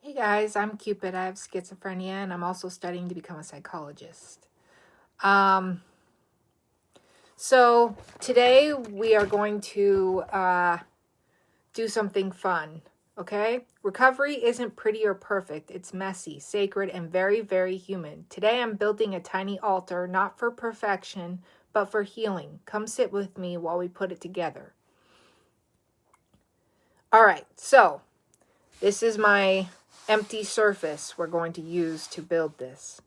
Hey guys, I'm Cupid. I have schizophrenia and I'm also studying to become a psychologist. Um, so today we are going to do something fun, okay? Recovery isn't pretty or perfect. It's messy, sacred, and very, very human. Today I'm building a tiny altar, not for perfection, but for healing. Come sit with me while we put it together. All right, so this is my empty surface we're going to use to build this.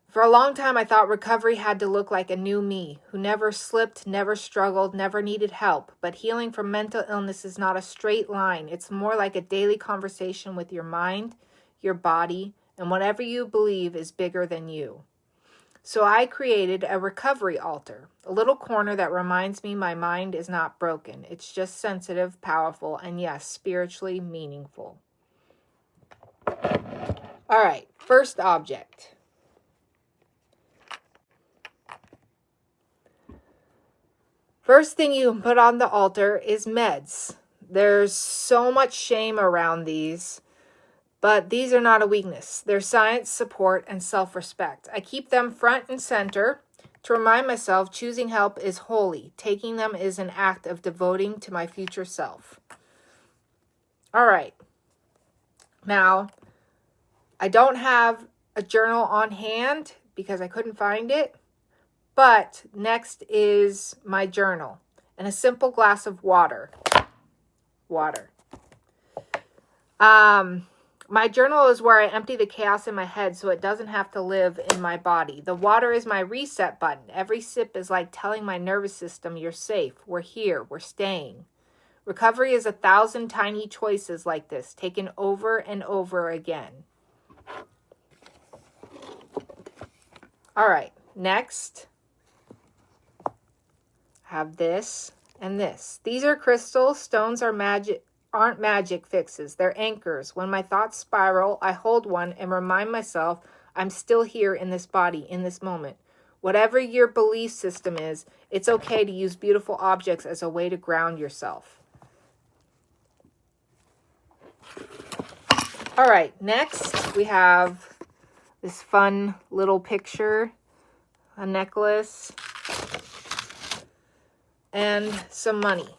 For a long time, I thought recovery had to look like a new me, who never slipped, never struggled, never needed help. But healing from mental illness is not a straight line. It's more like a daily conversation with your mind, your body, and whatever you believe is bigger than you. So I created a recovery altar, a little corner that reminds me my mind is not broken. It's just sensitive, powerful, and yes, spiritually meaningful. All right, first object. First thing you can put on the altar is meds. There's so much shame around these, but these are not a weakness. They're science, support, and self-respect. I keep them front and center to remind myself choosing help is holy. Taking them is an act of devoting to my future self. All right. Now, I don't have a journal on hand because I couldn't find it. But next is my journal and a simple glass of water. My journal is where I empty the chaos in my head so it doesn't have to live in my body. The water is my reset button. Every sip is like telling my nervous system, you're safe, we're here, we're staying. Recovery is 1,000 tiny choices like this, taken over and over again. All right, next. Have this and this. These are crystals. Stones aren't magic fixes. They're anchors. When my thoughts spiral, I hold one and remind myself I'm still here in this body, in this moment. Whatever your belief system is, it's okay to use beautiful objects as a way to ground yourself. All right, next we have this fun little picture, a necklace, and some money.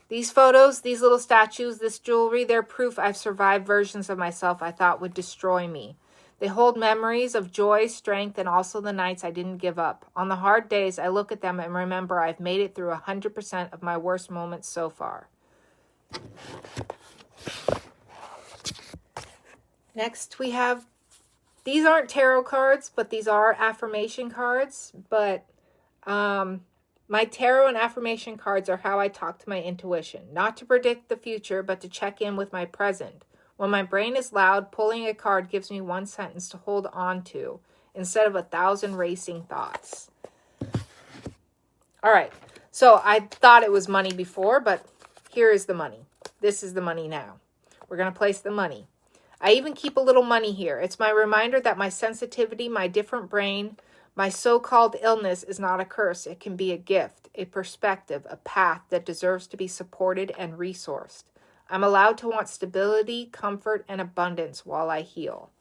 These photos, these little statues, this jewelry, they're proof I've survived versions of myself I thought would destroy me. They hold memories of joy, strength, and also the nights I didn't give up. On the hard days, I look at them and remember I've made it through 100% of my worst moments so far. Next, we have, these aren't tarot cards, but these are affirmation cards, but my tarot and affirmation cards are how I talk to my intuition, not to predict the future, but to check in with my present. When my brain is loud, pulling a card gives me one sentence to hold on to instead of 1,000 racing thoughts. All right, so I thought it was money before, but here is the money. This is the money now. We're going to place the money. I even keep a little money here. It's my reminder that my sensitivity, my different brain, my so-called illness is not a curse. It can be a gift, a perspective, a path that deserves to be supported and resourced. I'm allowed to want stability, comfort, and abundance while I heal.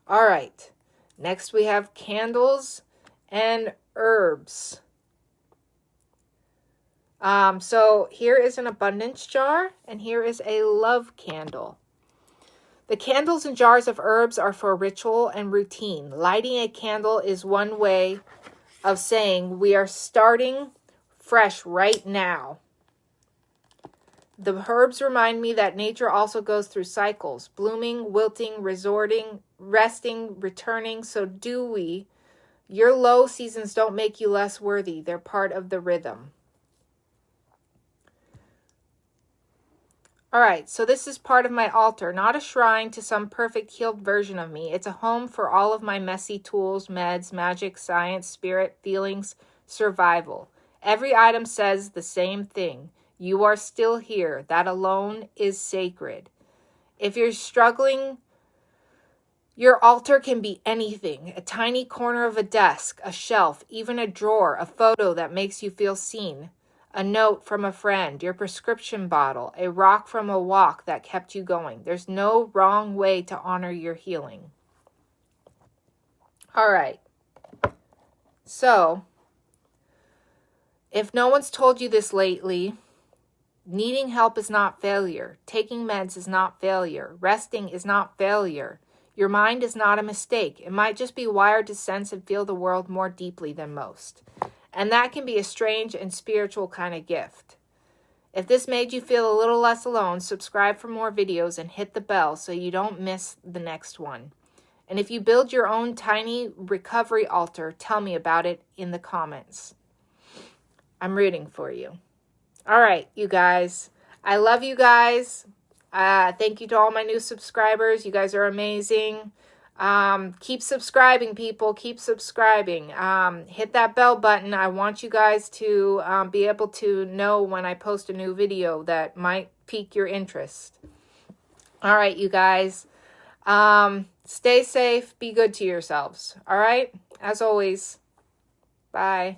All right. Next we have candles and herbs. So here is an abundance jar, and here is a love candle. The candles and jars of herbs are for ritual and routine. Lighting a candle is one way of saying we are starting fresh right now. The herbs remind me that nature also goes through cycles, blooming, wilting, resorting, resting, returning. So do we. Your low seasons don't make you less worthy. They're part of the rhythm. All right, so this is part of my altar, not a shrine to some perfect healed version of me. It's a home for all of my messy tools, meds, magic, science, spirit, feelings, survival. Every item says the same thing. You are still here. That alone is sacred. If you're struggling, your altar can be anything. A tiny corner of a desk, a shelf, even a drawer, a photo that makes you feel seen. a note from a friend, your prescription bottle, a rock from a walk that kept you going. There's no wrong way to honor your healing. All right. So, if no one's told you this lately, needing help is not failure. Taking meds is not failure. Resting is not failure. Your mind is not a mistake. It might just be wired to sense and feel the world more deeply than most. And that can be a strange and spiritual kind of gift. If this made you feel a little less alone, subscribe for more videos and hit the bell so you don't miss the next one. And if you build your own tiny recovery altar, tell me about it in the comments. I'm rooting for you. All right, you guys. I love you guys. Thank you to all my new subscribers. You guys are amazing. Keep subscribing, people. Keep subscribing. Hit that bell button. I want you guys to be able to know when I post a new video that might pique your interest. All right, you guys. Stay safe. Be good to yourselves. All right? As always. Bye.